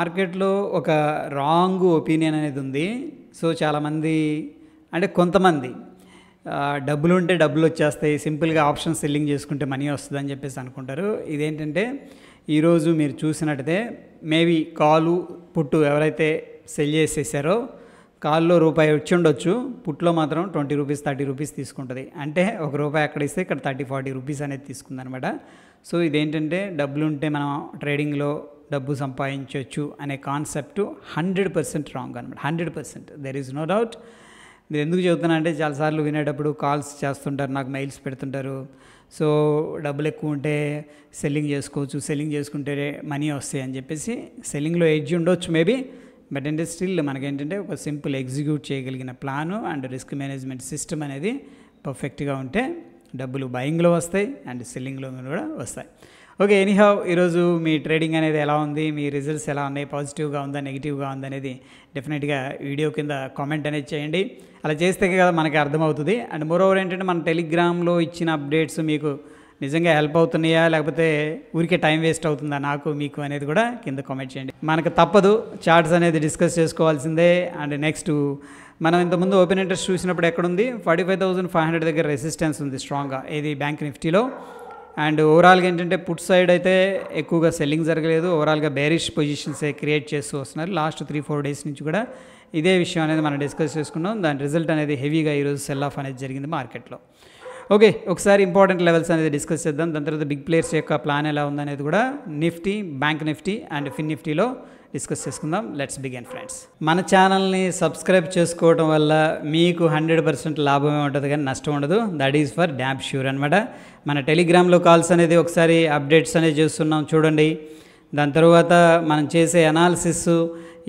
మార్కెట్‌లో ఒక wrong opinion అనేది ఉంది. సో, చాలామంది అంటే కొంతమంది డబ్బులుంటే డబ్బులొచ్చేస్తాయి. సింపుల్‌గా ఆప్షన్ సెల్లింగ్ చేసుకుంటే మనీ వస్తదని చెప్పేసి అనుకుంటారు. ఇదేంటంటే ఈరోజు మీరు చూసినట్టయితే మేబీ కాలు, పుట్టు ఎవరైతే సెల్ చేసేసారో కాల్‌లో రూపాయి వచ్చుండొచ్చు. పుట్టులో మాత్రం రూ. 20, రూ. 30 తీసుకుంటది. అంటే ఒక రూపాయి అక్కడ ఇస్తే ఇక్కడ 30, 40 రూపీస్ అనేది తీసుకుందనమాట. సో, ఇదేంటంటే డబ్బులుంటే మనం ట్రేడింగ్‌లో డబ్బు సంపాదించొచ్చు అనే కాన్సెప్ట్ 100% రాంగ్ అనమాట. 100%. There is no doubt. నేను ఎందుకు చెబుతున్నా అంటే చాలాసార్లు వినేటప్పుడు కాల్స్ చేస్తుంటారు, నాకు మెయిల్స్ పెడుతుంటారు. సో, డబ్బులు ఎక్కువ ఉంటే సెల్లింగ్ చేసుకోవచ్చు, సెల్లింగ్ చేసుకుంటే మనీ వస్తాయి అని చెప్పేసి. సెల్లింగ్లో ఎడ్జ్ ఉండొచ్చు మేబీ, బట్ అంటే స్టిల్ మనకేంటంటే ఒక సింపుల్ ఎగ్జిక్యూట్ చేయగలిగిన plan and risk management system అనేది పర్ఫెక్ట్గా ఉంటే డబ్బులు బయింగ్లో వస్తాయి అండ్ సెల్లింగ్లో కూడా వస్తాయి. ఓకే, ఎనీహౌ ఈరోజు మీ ట్రేడింగ్ అనేది ఎలా ఉంది, మీ రిజల్ట్స్ ఎలా ఉన్నాయి, పాజిటివ్గా ఉందా నెగిటివ్గా ఉందా అనేది డెఫినెట్గా వీడియో కింద కామెంట్ అనేది చేయండి. అలా చేస్తే కదా మనకి అర్థమవుతుంది. అండ్ మోరోవర్ ఏంటంటే మన టెలిగ్రామ్లో ఇచ్చిన అప్డేట్స్ మీకు నిజంగా హెల్ప్ అవుతున్నాయా లేకపోతే ఊరికే టైం వేస్ట్ అవుతుందా నాకు మీకు అనేది కూడా కింద కామెంట్ చేయండి. మనకు తప్పదు, చార్ట్స్ అనేది డిస్కస్ చేసుకోవాల్సిందే. అండ్ నెక్స్ట్ మనం ఇంతకుముందు ఓపెన్ ఇంట్రెస్ట్ చూసినప్పుడు ఎక్కడుంది, 45,500 దగ్గర రెసిస్టెన్స్ ఉంది స్ట్రాంగ్గా, ఇది బ్యాంక్ నిఫ్టీలో. అండ్ ఓవరాల్గా ఏంటంటే పుట్ సైడ్ అయితే ఎక్కువగా సెల్లింగ్ జరగలేదు, ఓవరాల్గా బేరిష్ పొజిషన్స్ క్రియేట్ చేస్తూ వస్తున్నారు. లాస్ట్ 3-4 డేస్ నుంచి కూడా ఇదే విషయం అనేది మనం డిస్కస్ చేసుకున్నాం. దాని రిజల్ట్ అనేది హెవీగా ఈరోజు సెల్ ఆఫ్ అనేది జరిగింది మార్కెట్లో. ఓకే, ఒకసారి ఇంపార్టెంట్ లెవెల్స్ అనేది డిస్కస్ చేద్దాం. దాని తర్వాత బిగ్ ప్లేయర్స్ యొక్క ప్లాన్ ఎలా ఉందనేది కూడా నిఫ్టీ, బ్యాంక్ నిఫ్టీ అండ్ ఫిన్ నిఫ్టీలో డిస్కస్ చేసుకుందాం. Let's begin friends. మన ఛానల్ని సబ్స్క్రైబ్ చేసుకోవడం వల్ల మీకు 100% లాభమే ఉంటుంది కానీ నష్టం ఉండదు. That is for damn sure అనమాట. మన టెలిగ్రామ్లో కాల్స్ అనేది ఒకసారి అప్డేట్స్ అనేది చేస్తున్నాం చూడండి. దాని తర్వాత మనం చేసే అనాలిసిస్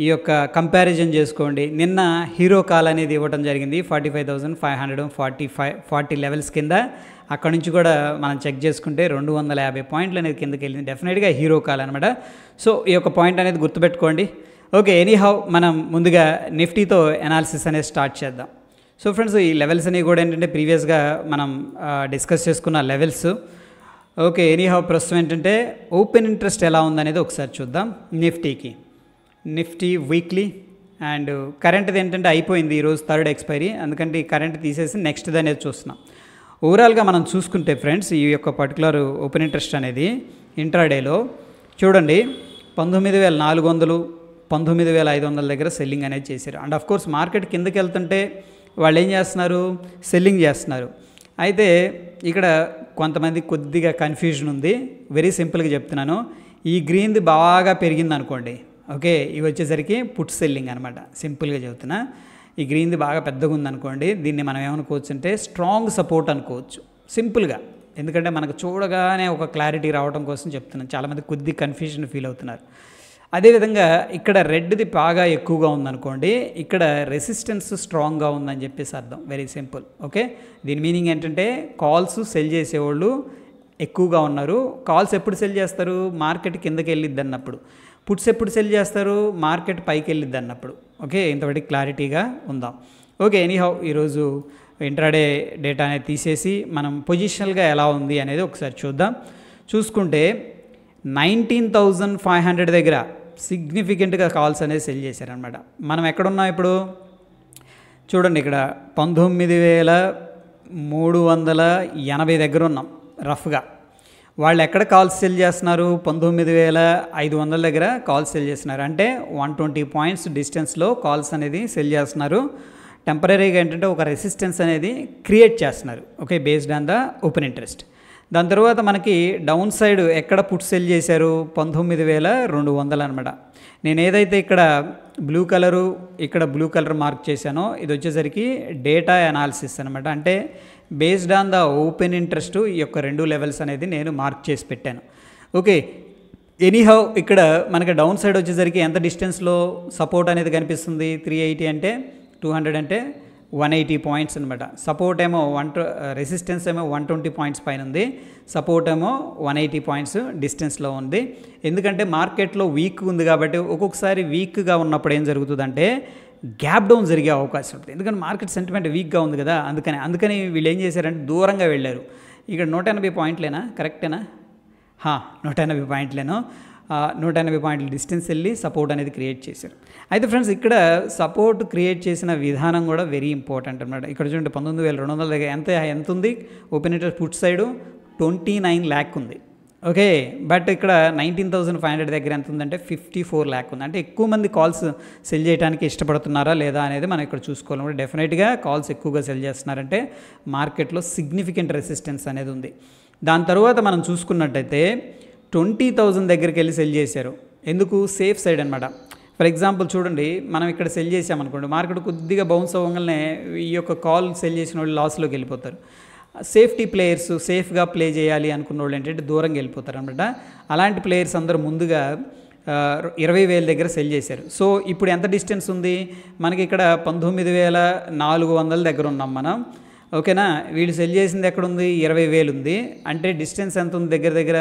ఈ యొక్క కంపారిజన్ చేసుకోండి. నిన్న హీరో కాల్ అనేది ఇవ్వడం జరిగింది 45,540 లెవెల్స్ కింద. అక్కడ నుంచి కూడా మనం చెక్ చేసుకుంటే 250 పాయింట్లు అనేది కిందకి వెళ్ళింది. డెఫినెట్గా హీరో కాల్ అనమాట. సో, ఈ యొక్క పాయింట్ అనేది గుర్తుపెట్టుకోండి. ఓకే, ఎనీహౌ మనం ముందుగా నిఫ్టీతో అనాలిసిస్ అనేది స్టార్ట్ చేద్దాం. సో ఫ్రెండ్స్, ఈ లెవెల్స్ అనేవి కూడా ఏంటంటే ప్రీవియస్గా మనం డిస్కస్ చేసుకున్న లెవెల్స్. ఓకే, ఎనీహౌ ప్రస్తుతం ఏంటంటే ఓపెన్ ఇంట్రెస్ట్ ఎలా ఉందనేది ఒకసారి చూద్దాం. నిఫ్టీ వీక్లీ అండ్ కరెంట్ది ఏంటంటే అయిపోయింది ఈరోజు, థర్డ్ ఎక్స్పైరీ, అందుకంటే ఈ కరెంట్ తీసేసి నెక్స్ట్ది అనేది చూస్తున్నాం. ఓవరాల్గా మనం చూసుకుంటే ఫ్రెండ్స్, ఈ యొక్క పర్టికులర్ ఓపెన్ ఇంట్రెస్ట్ అనేది ఇంట్రాడేలో చూడండి 19,400, 19,500 దగ్గర సెల్లింగ్ అనేది చేశారు. అండ్ ఆఫ్ కోర్స్ మార్కెట్ కిందకి వెళ్తుంటే వాళ్ళు ఏం చేస్తున్నారు, సెల్లింగ్ చేస్తున్నారు. అయితే ఇక్కడ కొంతమంది కొద్దిగా కన్ఫ్యూజన్ ఉంది. వెరీ సింపుల్గా చెప్తున్నాను, ఈ గ్రీన్ది బాగా పెరిగింది అనుకోండి, ఓకే, ఇవి వచ్చేసరికి పుట్ సెల్లింగ్ అనమాట. సింపుల్గా చెబుతున్నా, ఈ గ్రీన్ది బాగా పెద్దగా ఉందనుకోండి, దీన్ని మనం ఏమనుకోవచ్చు అంటే స్ట్రాంగ్ సపోర్ట్ అనుకోవచ్చు సింపుల్గా. ఎందుకంటే మనకు చూడగానే ఒక క్లారిటీ రావడం కోసం చెప్తున్నాను. చాలామంది కొద్ది కన్ఫ్యూజన్ ఫీల్ అవుతున్నారు. అదేవిధంగా ఇక్కడ రెడ్ది బాగా ఎక్కువగా ఉందనుకోండి, ఇక్కడ రెసిస్టెన్స్ స్ట్రాంగ్గా ఉందని చెప్పేసి అర్థం. Very simple. ఓకే, దీని మీనింగ్ ఏంటంటే కాల్స్ సెల్ చేసేవాళ్ళు ఎక్కువగా ఉన్నారు. కాల్స్ ఎప్పుడు సెల్ చేస్తారు, మార్కెట్ కిందకి వెళ్ళిద్ది అన్నప్పుడు. పుట్స్ ఎప్పుడు సెల్ చేస్తారు, మార్కెట్ పైకి వెళ్ళిద్ది అన్నప్పుడు. ఓకే, ఇంతవరకు క్లారిటీగా ఉందాం. ఓకే, ఎనీహౌ ఈరోజు ఇంట్రాడే డేటా అనేది తీసేసి మనం పొజిషనల్గా ఎలా ఉంది అనేది ఒకసారి చూద్దాం. చూసుకుంటే 19,500 దగ్గర సిగ్నిఫికెంట్గా కాల్స్ అనేది సెల్ చేశారనమాట. మనం ఎక్కడున్నాం ఇప్పుడు చూడండి, ఇక్కడ 19,380 దగ్గర ఉన్నాం రఫ్గా. వాళ్ళు ఎక్కడ కాల్స్ సెల్ చేస్తున్నారు, 19,500 దగ్గర కాల్స్ సెల్ చేస్తున్నారు. అంటే 120 పాయింట్స్ డిస్టెన్స్లో కాల్స్ అనేది సెల్ చేస్తున్నారు. టెంపరీగా ఏంటంటే ఒక రెసిస్టెన్స్ అనేది క్రియేట్ చేస్తున్నారు. Okay, based on the open interest. దాని తర్వాత మనకి డౌన్ సైడ్ ఎక్కడ పుట్ సెల్ చేశారు, 19,200 అనమాట. నేను ఏదైతే ఇక్కడ బ్లూ కలర్ మార్క్ చేశానో ఇది వచ్చేసరికి డేటా అనాలిసిస్ అనమాట. అంటే based on the open interest ఈ యొక్క 2 లెవెల్స్ అనేది నేను మార్క్ చేసి పెట్టాను. ఓకే, ఎనీహౌ ఇక్కడ మనకి డౌన్ సైడ్ వచ్చేసరికి ఎంత డిస్టెన్స్లో సపోర్ట్ అనేది కనిపిస్తుంది, 380 అంటే 200 అంటే 180 పాయింట్స్ అనమాట. సపోర్ట్ ఏమో రెసిస్టెన్స్ ఏమో 120 పాయింట్స్ పైన ఉంది, సపోర్ట్ ఏమో 180 పాయింట్స్ డిస్టెన్స్లో ఉంది. ఎందుకంటే మార్కెట్లో వీక్ ఉంది కాబట్టి ఒక్కొక్కసారి వీక్గా ఉన్నప్పుడు ఏం జరుగుతుందంటే గ్యాప్ డౌన్ జరిగే అవకాశం ఉంటుంది. ఎందుకంటే మార్కెట్ సెంటిమెంట్ వీక్గా ఉంది కదా, అందుకని వీళ్ళు ఏం చేశారంటే దూరంగా వెళ్ళారు. ఇక్కడ 180 పాయింట్లేనా, కరెక్టేనా? 180 పాయింట్లేను. 180 పాయింట్ల డిస్టెన్స్ వెళ్ళి సపోర్ట్ అనేది క్రియేట్ చేశారు. అయితే ఫ్రెండ్స్ ఇక్కడ సపోర్ట్ క్రియేట్ చేసిన విధానం కూడా వెరీ ఇంపార్టెంట్ అనమాట. ఇక్కడ చూడండి 19,200 దగ్గర ఎంత ఉంది open interest put side 29 lakh ఉంది. ఓకే, బట్ ఇక్కడ 19,500 దగ్గర ఎంత ఉందంటే 54 lakh ఉంది. అంటే ఎక్కువ మంది కాల్స్ సెల్ చేయడానికి ఇష్టపడుతున్నారా లేదా అనేది మనం ఇక్కడ చూసుకోవాలి. డెఫినెట్గా కాల్స్ ఎక్కువగా సెల్ చేస్తున్నారంటే మార్కెట్లో సిగ్నిఫికెంట్ రెసిస్టెన్స్ అనేది ఉంది. దాని తర్వాత మనం చూసుకున్నట్టయితే 20,000 దగ్గరికి వెళ్ళి సెల్ చేశారు. ఎందుకు? సేఫ్ సైడ్ అనమాట. ఫర్ ఎగ్జాంపుల్ చూడండి, మనం ఇక్కడ సెల్ చేసామనుకోండి, మార్కెట్ కొద్దిగా బౌన్స్ అవ్వగానే ఈ యొక్క కాల్ సెల్ చేసిన వాళ్ళు లాస్లోకి వెళ్ళిపోతారు. సేఫ్టీ ప్లేయర్స్ సేఫ్గా ప్లే చేయాలి అనుకున్న వాళ్ళు ఏంటంటే దూరంగా వెళ్ళిపోతారు అనమాట. అలాంటి ప్లేయర్స్ అందరూ ముందుగా 20,000 దగ్గర సెల్ చేశారు. సో ఇప్పుడు ఎంత డిస్టెన్స్ ఉంది మనకి? ఇక్కడ 19,400 దగ్గర ఉన్నాం మనం. ఓకేనా, వీళ్ళు సెల్ చేసింది ఎక్కడ ఉంది? 20,000 ఉంది. అంటే డిస్టెన్స్ ఎంత ఉంది? దగ్గర దగ్గర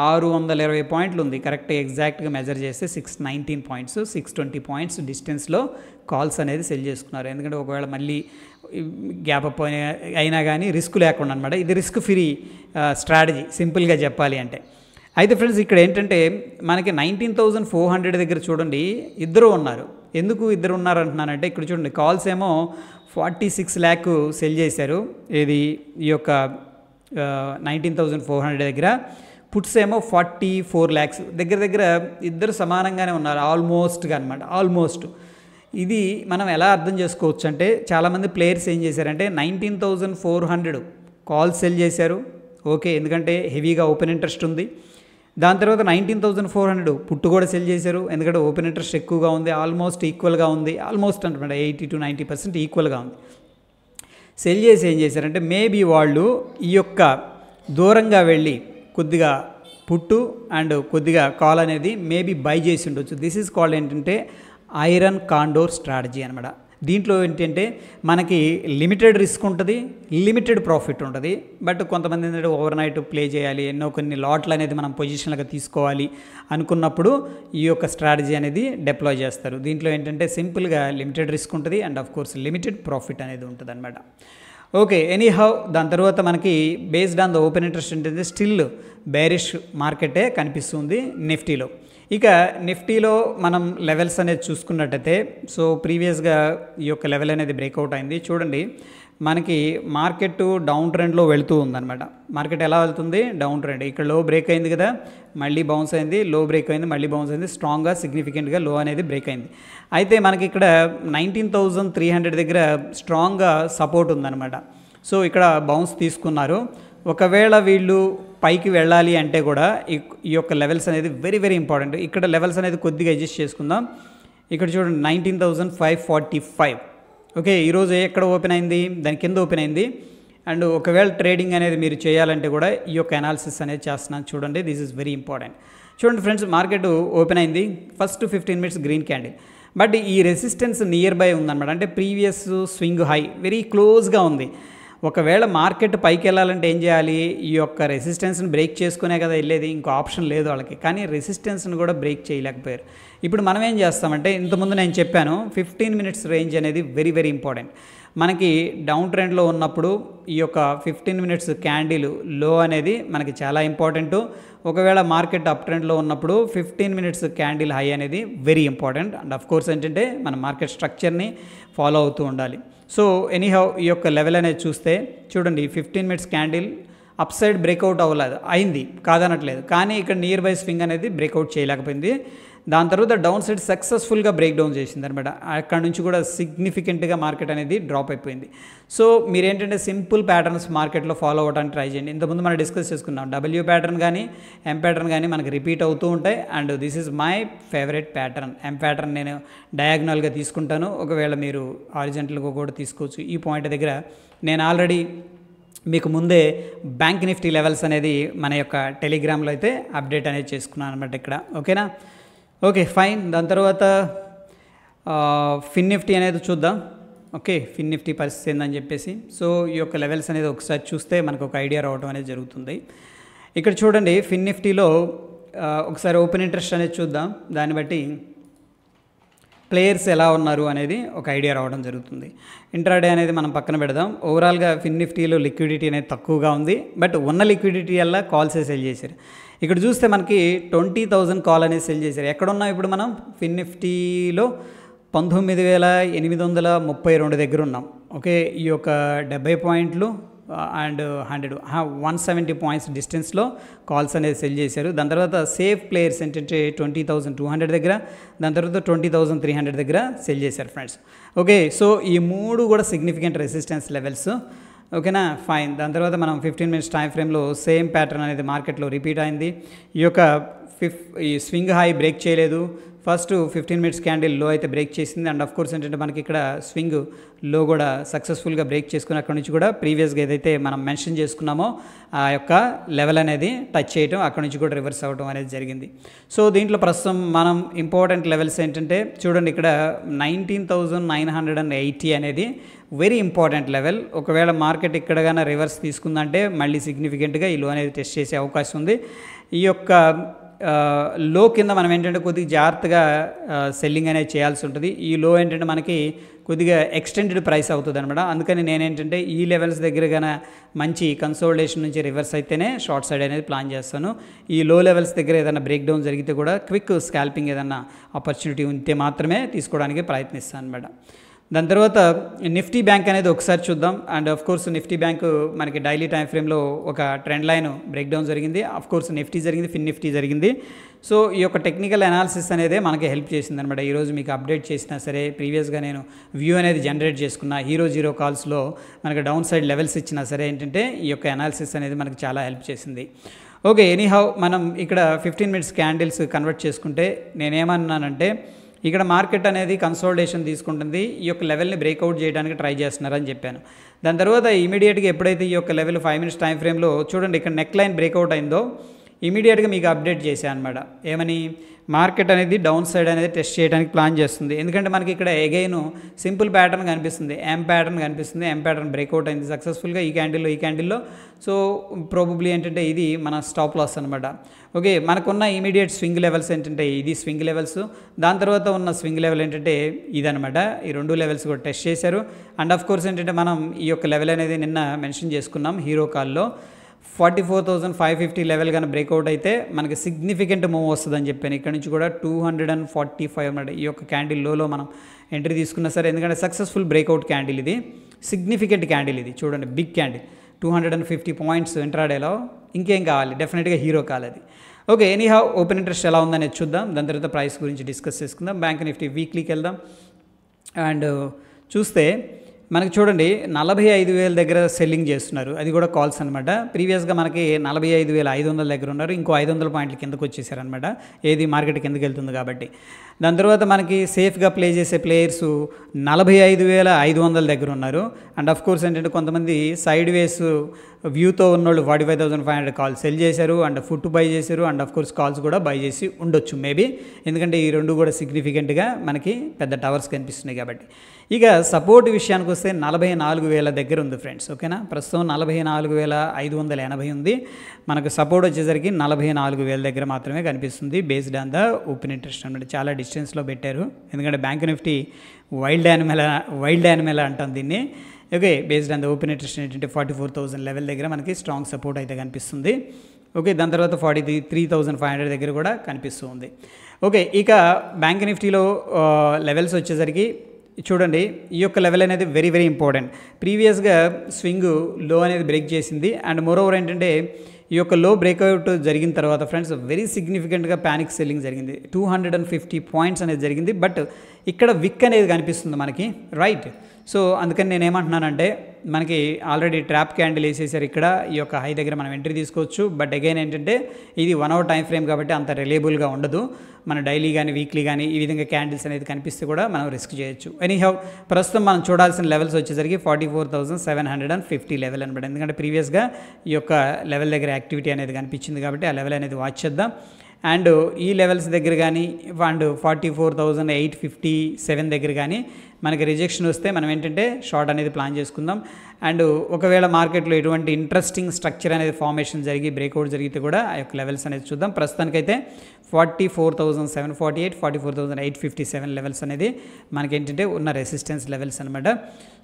620 పాయింట్లు ఉంది. కరెక్ట్ ఎగ్జాక్ట్గా మెజర్ చేస్తే 619 పాయింట్స్, 620 పాయింట్స్ డిస్టెన్స్లో కాల్స్ అనేది సెల్ చేసుకున్నారు. ఎందుకంటే ఒకవేళ మళ్ళీ గ్యాప్ అప్ అయినా కానీ రిస్క్ లేకుండా అనమాట. ఇది రిస్క్ ఫ్రీ స్ట్రాటజీ సింపుల్గా చెప్పాలి అంటే. అయితే ఫ్రెండ్స్ ఇక్కడ ఏంటంటే మనకి 19,400 దగ్గర చూడండి ఇద్దరు ఉన్నారు. ఎందుకు ఇద్దరు ఉన్నారు అంటున్నానంటే ఇక్కడ చూడండి కాల్స్ ఏమో 46 lakh సెల్ చేశారు. ఈ యొక్క 19,400 దగ్గర. పుట్స్ ఏమో 44 lakhs దగ్గర దగ్గర ఇద్దరు సమానంగానే ఉన్నారు ఆల్మోస్ట్గా అనమాట. ఆల్మోస్ట్ ఇది మనం ఎలా అర్థం చేసుకోవచ్చు అంటే చాలామంది ప్లేయర్స్ ఏం చేశారంటే 19,400 కాల్ సెల్ చేశారు. ఓకే, ఎందుకంటే హెవీగా ఓపెన్ ఇంట్రెస్ట్ ఉంది. దాని తర్వాత 19,400 పుట్టు కూడా సెల్ చేశారు. ఎందుకంటే ఓపెన్ ఇంట్రెస్ట్ ఎక్కువగా ఉంది, ఆల్మోస్ట్ ఈక్వల్గా ఉంది. ఆల్మోస్ట్ అనమాట 80 to 90% ఈక్వల్గా ఉంది. సెల్ చేసి ఏం చేశారంటే మేబీ వాళ్ళు ఈ యొక్క దూరంగా వెళ్ళి కొద్దిగా పుట్టు అండ్ కొద్దిగా కాల్ అనేది మేబీ బై చేసి ఉండొచ్చు. దిస్ ఈజ్ కాల్డ్ ఏంటంటే ఐరన్ కాండోర్ స్ట్రాటజీ అనమాట. దీంట్లో ఏంటంటే మనకి లిమిటెడ్ రిస్క్ ఉంటుంది, లిమిటెడ్ ప్రాఫిట్ ఉంటుంది. బట్ కొంతమంది ఏంటంటే ఓవర్ నైట్ ప్లే చేయాలి, కొన్ని లాట్లు అనేది మనం పొజిషన్లుగా తీసుకోవాలి అనుకున్నప్పుడు ఈ యొక్క స్ట్రాటజీ అనేది డిప్లాయ్ చేస్తారు. దీంట్లో ఏంటంటే సింపుల్గా లిమిటెడ్ రిస్క్ ఉంటుంది and of course limited profit అనేది ఉంటుంది అనమాట. ఓకే, ఎనీహౌ దాని తర్వాత మనకి based on the open interest ఏంటంటే స్టిల్ బేరిష్ మార్కెటే కనిపిస్తుంది నిఫ్టీలో. ఇక నిఫ్టీలో మనం లెవెల్స్ అనేది చూసుకున్నట్టయితే సో ప్రీవియస్గా ఈ యొక్క లెవెల్ అనేది బ్రేక్అవుట్ అయింది. చూడండి మనకి మార్కెట్ డౌన్ ట్రెండ్లో వెళుతూ ఉందన్నమాట. మార్కెట్ ఎలా వెళ్తుంది? Down trend. ఇక్కడ లో బ్రేక్ అయింది కదా, మళ్ళీ బౌన్స్ అయింది, లో బ్రేక్ అయింది, మళ్ళీ బౌన్స్ అయింది, స్ట్రాంగ్గా సిగ్నిఫికెంట్గా లో అనేది బ్రేక్ అయింది. అయితే మనకి ఇక్కడ 19,300 దగ్గర స్ట్రాంగ్గా సపోర్ట్ ఉందన్నమాట. సో ఇక్కడ బౌన్స్ తీసుకున్నారు. ఒకవేళ వీళ్ళు పైకి వెళ్ళాలి అంటే కూడా ఈ యొక్క లెవెల్స్ అనేది వెరీ వెరీ ఇంపార్టెంట్. ఇక్కడ లెవెల్స్ అనేది కొద్దిగా అడ్జస్ట్ చేసుకుందాం. ఇక్కడ చూడండి 19,545. ఓకే, ఈరోజు ఎక్కడ ఓపెన్ అయింది? దాని కింద ఓపెన్ అయింది. అండ్ ఒకవేళ ట్రేడింగ్ అనేది మీరు చేయాలంటే కూడా ఈ యొక్క అనాలిసిస్ అనేది చేస్తున్నాను. చూడండి, దిస్ ఈజ్ వెరీ ఇంపార్టెంట్. చూడండి ఫ్రెండ్స్, మార్కెట్ ఓపెన్ అయింది, first 15 minutes green candle. But ఈ రెసిస్టెన్స్ నియర్ బై ఉందన్నమాట. అంటే ప్రీవియస్ స్వింగ్ హై వెరీ క్లోజ్గా ఉంది. ఒకవేళ మార్కెట్ పైకి వెళ్ళాలంటే ఏం చేయాలి? ఈ యొక్క రెసిస్టెన్స్ని బ్రేక్ చేసుకునే కదా వెళ్ళేది, ఇంకో ఆప్షన్ లేదు వాళ్ళకి. కానీ రెసిస్టెన్స్ని కూడా బ్రేక్ చేయలేకపోయారు. ఇప్పుడు మనం ఏం చేస్తామంటే ఇంతకుముందు నేను చెప్పాను 15 minutes రేంజ్ అనేది వెరీ వెరీ ఇంపార్టెంట్. మనకి డౌన్ ట్రెండ్లో ఉన్నప్పుడు ఈ యొక్క 15 minutes క్యాండిల్ లో అనేది మనకి చాలా ఇంపార్టెంట్. ఒకవేళ మార్కెట్ అప్ ట్రెండ్లో ఉన్నప్పుడు 15 minutes క్యాండిల్ హై అనేది very important. And of course ఏంటంటే మన మార్కెట్ స్ట్రక్చర్ని ఫాలో అవుతూ ఉండాలి. సో ఎనీహౌ ఈ యొక్క లెవెల్ అనేది చూస్తే చూడండి 15 minutes candle up side breakout అవ్వలేదు, అయింది కాదనట్లేదు. కానీ ఇక్కడ నియర్ బై స్వింగ్ అనేది బ్రేక్అవుట్ చేయలేకపోయింది. దాని తర్వాత డౌన్ సైడ్ సక్సెస్ఫుల్గా బ్రేక్ డౌన్ చేసింది అనమాట. అక్కడ నుంచి కూడా సిగ్నిఫికెంట్గా మార్కెట్ అనేది డ్రాప్ అయిపోయింది. సో మీరేంటంటే సింపుల్ ప్యాటర్న్స్ మార్కెట్లో ఫాలో అవ్వడానికి ట్రై చేయండి. ఇంతకుముందు మనం డిస్కస్ చేసుకున్నాం డబ్ల్యూ ప్యాటర్న్ కానీ ఎం ప్యాటర్న్ కానీ మనకి రిపీట్ అవుతూ ఉంటాయి. And this is my favourite pattern. M pattern నేను డయాగ్నల్గా తీసుకుంటాను, ఒకవేళ మీరు హారిజంటల్గా కూడా తీసుకోవచ్చు. ఈ పాయింట్ దగ్గర నేను ఆల్రెడీ మీకు ముందే బ్యాంక్ నిఫ్టీ లెవెల్స్ అనేది మన యొక్క టెలిగ్రామ్లో అయితే అప్డేట్ అనేది చేసుకున్నాను అనమాట ఇక్కడ. ఓకేనా? Okay fine. దాని తర్వాత ఫిన్ నిఫ్టీ అనేది చూద్దాం. ఓకే, ఫిన్ నిఫ్టీ పరిస్థితి ఏందని చెప్పేసి. సో ఈ యొక్క లెవెల్స్ అనేది ఒకసారి చూస్తే మనకు ఒక ఐడియా రావడం అనేది జరుగుతుంది. ఇక్కడ చూడండి ఫిన్ నిఫ్టీలో ఒకసారి ఓపెన్ ఇంట్రెస్ట్ అనేది చూద్దాం. దాన్ని బట్టి ప్లేయర్స్ ఎలా ఉన్నారు అనేది ఒక ఐడియా రావడం జరుగుతుంది. ఇంట్రాడే అనేది మనం పక్కన పెడదాం. ఓవరాల్గా ఫిన్ నిఫ్టీలో లిక్విడిటీ అనేది తక్కువగా ఉంది, బట్ ఉన్న లిక్విడిటీ వల్ల కాల్సే సెల్ చేశారు. ఇక్కడ చూస్తే మనకి 20,000 కాల్ అనేది సెల్ చేశారు. ఎక్కడున్నాం ఇప్పుడు మనం ఫిన్ నిఫ్టీలో 19,832 దగ్గర ఉన్నాం. ఓకే, ఈ యొక్క 70 పాయింట్లు అండ్ 170 పాయింట్స్ డిస్టెన్స్లో కాల్స్ అనేది సెల్ చేశారు. దాని తర్వాత సేఫ్ ప్లేయర్స్ ఏంటంటే 20,200 దగ్గర, దాని తర్వాత 20,300 దగ్గర సెల్ చేశారు ఫ్రెండ్స్. ఓకే, సో ఈ మూడు కూడా సిగ్నిఫికెంట్ రెసిస్టెన్స్ లెవెల్స్. ఓకేనా, ఫైన్. దాని తర్వాత మనం 15 మినిట్స్ టైం ఫ్రేమ్లో సేమ్ ప్యాటర్న్ అనేది మార్కెట్లో రిపీట్ అయింది. ఈ యొక్క ఈ స్వింగ్ హై బ్రేక్ చేయలేదు. ఫస్ట్ 15 మినిట్స్ క్యాండిల్ లో అయితే బ్రేక్ చేసింది. అండ్ ఆఫ్ కోర్స్ ఏంటంటే మనకి ఇక్కడ స్వింగ్ లో కూడా సక్సెస్ఫుల్గా బ్రేక్ చేసుకుని అక్కడ నుంచి కూడా ప్రీవియస్గా ఏదైతే మనం మెన్షన్ చేసుకున్నామో ఆ యొక్క లెవెల్ అనేది టచ్ చేయడం, అక్కడ నుంచి కూడా రివర్స్ అవ్వడం అనేది జరిగింది. సో దీంట్లో ప్రస్తుతం మనం ఇంపార్టెంట్ లెవెల్స్ ఏంటంటే చూడండి, ఇక్కడ 19,980 అనేది వెరీ ఇంపార్టెంట్ లెవెల్. ఒకవేళ మార్కెట్ ఇక్కడ కానీ రివర్స్ తీసుకుందంటే మళ్ళీ సిగ్నిఫికెంట్గా ఈ లో అనేది టెస్ట్ చేసే అవకాశం ఉంది. ఈ యొక్క లో కింద మనం ఏంటంటే కొద్దిగా జాగ్రత్తగా సెల్లింగ్ అనేది చేయాల్సి ఉంటుంది. ఈ లో ఏంటంటే మనకి కొద్దిగా ఎక్స్టెండెడ్ ప్రైస్ అవుతుంది అనమాట. అందుకని నేనేంటంటే ఈ లెవెల్స్ దగ్గర కానీ మంచి కన్సోలిడేషన్ నుంచి రివర్స్ అయితేనే షార్ట్ సైడ్ అనేది ప్లాన్ చేస్తాను. ఈ లో లెవెల్స్ దగ్గర ఏదైనా బ్రేక్ డౌన్ జరిగితే కూడా క్విక్ స్కాల్పింగ్ ఏదైనా ఆపర్చునిటీ ఉంటే మాత్రమే తీసుకోవడానికి ప్రయత్నిస్తాను అనమాట. దాని తర్వాత నిఫ్టీ బ్యాంక్ అనేది ఒకసారి చూద్దాం. And of course Nifty bank మనకి డైలీ టైం ఫ్రేమ్లో ఒక ట్రెండ్ లైన్ బ్రేక్ డౌన్ జరిగింది. ఆఫ్ కోర్స్ నిఫ్టీ జరిగింది, ఫిన్ నిఫ్టీ జరిగింది. సో ఈ యొక్క టెక్నికల్ అనాలిసిస్ అనేది మనకి హెల్ప్ చేసింది అనమాట. ఈరోజు మీకు అప్డేట్ చేసినా సరే, ప్రీవియస్గా నేను వ్యూ అనేది జనరేట్ చేసుకున్న జీరో కాల్స్లో మనకి డౌన్ సైడ్ లెవెల్స్ ఇచ్చినా సరే ఏంటంటే ఈ యొక్క అనాలిసిస్ అనేది మనకి చాలా హెల్ప్ చేసింది. ఓకే, ఎనీహౌ మనం ఇక్కడ 15 మినిట్స్ క్యాండిల్స్ కన్వర్ట్ చేసుకుంటే నేనేమన్నానంటే ఇక్కడ మార్కెట్ అనేది కన్సోలిడేషన్ తీసుకుంటుంది, ఈ యొక్క లెవెల్ని బ్రేక్అవుట్ చేయడానికి ట్రై చేస్తున్నారని చెప్పాను. దాని తర్వాత ఇమీడియట్గా ఎప్పుడైతే ఈ యొక్క లెవెల్ 5 మినిట్స్ టైం ఫ్రేమ్లో చూడండి ఇక్కడ నెక్ లైన్ బ్రేక్అవుట్ అయిందో ఇమీడియట్గా మీకు అప్డేట్ చేశాను అనమాట. ఏమని, మార్కెట్ అనేది డౌన్ సైడ్ అనేది టెస్ట్ చేయడానికి ప్లాన్ చేస్తుంది. ఎందుకంటే మనకి ఇక్కడ ఎగైన్ సింపుల్ ప్యాటర్న్ కనిపిస్తుంది, ఎం ప్యాటర్న్ కనిపిస్తుంది. ఎం ప్యాటర్న్ బ్రేక్అవుట్ అయింది సక్సెస్ఫుల్గా ఈ క్యాండిల్లో. సో ప్రాబబ్లీ ఏంటంటే ఇది మన స్టాప్ లాస్ అనమాట. ఓకే, మనకున్న ఇమీడియట్ స్వింగ్ లెవెల్స్ ఏంటంటే ఇది స్వింగ్ లెవెల్స్. దాని తర్వాత ఉన్న స్వింగ్ లెవెల్ ఏంటంటే ఇదనమాట. ఈ రెండు లెవెల్స్ కూడా టెస్ట్ చేశారు. అండ్ ఆఫ్ కోర్స్ ఏంటంటే మనం ఈ యొక్క లెవెల్ అనేది నిన్న మెన్షన్ చేసుకున్నాం హీరో కాల్లో. 44,550 లెవెల్ కానీ బ్రేక్అవుట్ అయితే మనకి సిగ్నిఫికెంట్ మూవ్ వస్తుందని చెప్పాను. ఇక్కడ నుంచి కూడా 245 అన్నమాట. ఈ యొక్క క్యాండిల్ లోలో మనం ఎంట్రీ తీసుకున్నా సరే, ఎందుకంటే సక్సెస్ఫుల్ బ్రేక్అవుట్ క్యాండిల్ ఇది, సిగ్నిఫికెంట్ క్యాండిల్ ఇది. చూడండి బిగ్ క్యాండిల్, 250 పాయింట్స్ ఇంట్రాడేలో. ఇంకేం కావాలి, డెఫినెట్గా హీరో కాలేదు. ఓకే, ఎనీహౌ ఓపెన్ ఇంట్రెస్ట్ ఎలా ఉందనేది చూద్దాం. దాని తర్వాత ప్రైస్ గురించి డిస్కస్ చేసుకుందాం. బ్యాంక్ నిఫ్టీ వీక్లీకి వెళ్దాం. అండ్ చూస్తే మనకి చూడండి 45,000 దగ్గర సెల్లింగ్ చేస్తున్నారు, అది కూడా కాల్స్ అనమాట. ప్రీవియస్గా మనకి 45,500 దగ్గర ఉన్నారు, ఇంకో 500 పాయింట్ల కిందకు వచ్చేసారనమాట. ఏది మార్కెట్ కిందకి వెళ్తుంది కాబట్టి. దాని తర్వాత మనకి సేఫ్గా ప్లే చేసే ప్లేయర్స్ 45,500 దగ్గర ఉన్నారు. అండ్ ఆఫ్ కోర్స్ ఏంటంటే కొంతమంది సైడ్ వేస్ వ్యూతో ఉన్నోళ్ళు 45,500 కాల్ సెల్ చేశారు, అండ్ ఫుట్ బై చేశారు. అండ్ ఆఫ్ కోర్స్ కాల్స్ కూడా బై చేసి ఉండొచ్చు మేబీ, ఎందుకంటే ఈ రెండు కూడా సిగ్నిఫికెంట్గా మనకి పెద్ద టవర్స్ కనిపిస్తున్నాయి కాబట్టి. ఇక సపోర్ట్ విషయానికి వస్తే 44,000 దగ్గర ఉంది ఫ్రెండ్స్. ఓకేనా, ప్రస్తుతం 44,580 ఉంది. మనకు సపోర్ట్ వచ్చేసరికి 44,000 దగ్గర మాత్రమే కనిపిస్తుంది based on the open interest అనమాట. చాలా డిస్టెన్స్లో పెట్టారు, ఎందుకంటే బ్యాంక్ నిఫ్టీ వైల్డ్ యానిమల్ అంటాం దీన్ని. Okay, based on the open interest ఏంటంటే 44,000 లెవెల్ దగ్గర మనకి స్ట్రాంగ్ సపోర్ట్ అయితే కనిపిస్తుంది. ఓకే, దాని తర్వాత 43,500 దగ్గర కూడా కనిపిస్తుంది. ఓకే, ఇక బ్యాంక్ నిఫ్టీలో లెవెల్స్ వచ్చేసరికి చూడండి, ఈ యొక్క లెవెల్ అనేది వెరీ వెరీ ఇంపార్టెంట్. ప్రీవియస్గా స్వింగ్ లో అనేది బ్రేక్ చేసింది. అండ్ మోరోవర్ ఏంటంటే ఈ యొక్క లో బ్రేక్అవుట్ జరిగిన తర్వాత ఫ్రెండ్స్ వెరీ సిగ్నిఫికెంట్గా ప్యానిక్ సెల్లింగ్ జరిగింది. 250 పాయింట్స్ అనేది జరిగింది. బట్ ఇక్కడ విక్ అనేది కనిపిస్తుంది మనకి, రైట్. సో అందుకని నేను ఏమంటున్నానంటే మనకి ఆల్రెడీ ట్రాప్ క్యాండిల్ వేసేసారు ఇక్కడ. ఈ యొక్క హై దగ్గర మనం ఎంట్రీ తీసుకోవచ్చు. బట్ అగైన్ ఏంటంటే ఇది 1 అవర్ టైం ఫ్రేమ్ కాబట్టి అంత రిలయబుల్గా ఉండదు. మన డైలీ కానీ వీక్లీ కానీ ఈ విధంగా క్యాండిల్స్ అనేది కనిపిస్తే కూడా మనం రిస్క్ చేయొచ్చు. ఎనీహౌ ప్రస్తుతం మనం చూడాల్సిన లెవెల్స్ వచ్చేసరికి 44,750 లెవెల్ అనమాట. ఎందుకంటే ప్రీవియస్గా ఈ యొక్క లెవెల్ దగ్గర యాక్టివిటీ అనేది కనిపించింది కాబట్టి ఆ లెవెల్ అనేది వాచ్ చేద్దాం. అండ్ ఈ లెవెల్స్ దగ్గర కానీ అండ్ 44,857 దగ్గర కానీ మనకి రిజెక్షన్ వస్తే మనం ఏంటంటే షార్ట్ అనేది ప్లాన్ చేసుకుందాం. అండ్ ఒకవేళ మార్కెట్లో ఎటువంటి ఇంట్రెస్టింగ్ స్ట్రక్చర్ అనేది ఫార్మేషన్ జరిగి బ్రేక్అవుట్ జరిగితే కూడా ఆ యొక్క లెవెల్స్ అనేది చూద్దాం. ప్రస్తుతానికైతే 44,748, 44,857 లెవెల్స్ అనేది మనకేంటంటే ఉన్న రెసిస్టెన్స్ లెవెల్స్ అనమాట.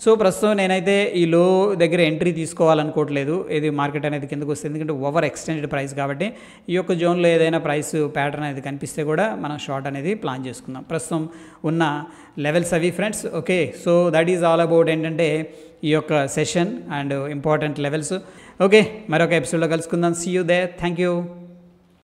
సో ప్రస్తుతం నేనైతే ఈ లో దగ్గర ఎంట్రీ తీసుకోవాలనుకోవట్లేదు, ఏది మార్కెట్ అనేది కిందకు వస్తుంది, ఎందుకంటే ఓవర్ ఎక్స్టెండెడ్ ప్రైస్ కాబట్టి ఈ యొక్క జోన్లో ఏదైనా ప్రైస్ ప్యాటర్న్ అనేది కనిపిస్తే కూడా మనం షార్ట్ అనేది ప్లాన్ చేసుకుందాం. ప్రస్తుతం ఉన్న లెవెల్స్ అవి friends. Okay, so that is all about ఏంటంటే ఈ యొక్క session and important levels. Okay, మరొక ఎపిసోడ్లో కలుసుకుందాం. See you there. Thank you.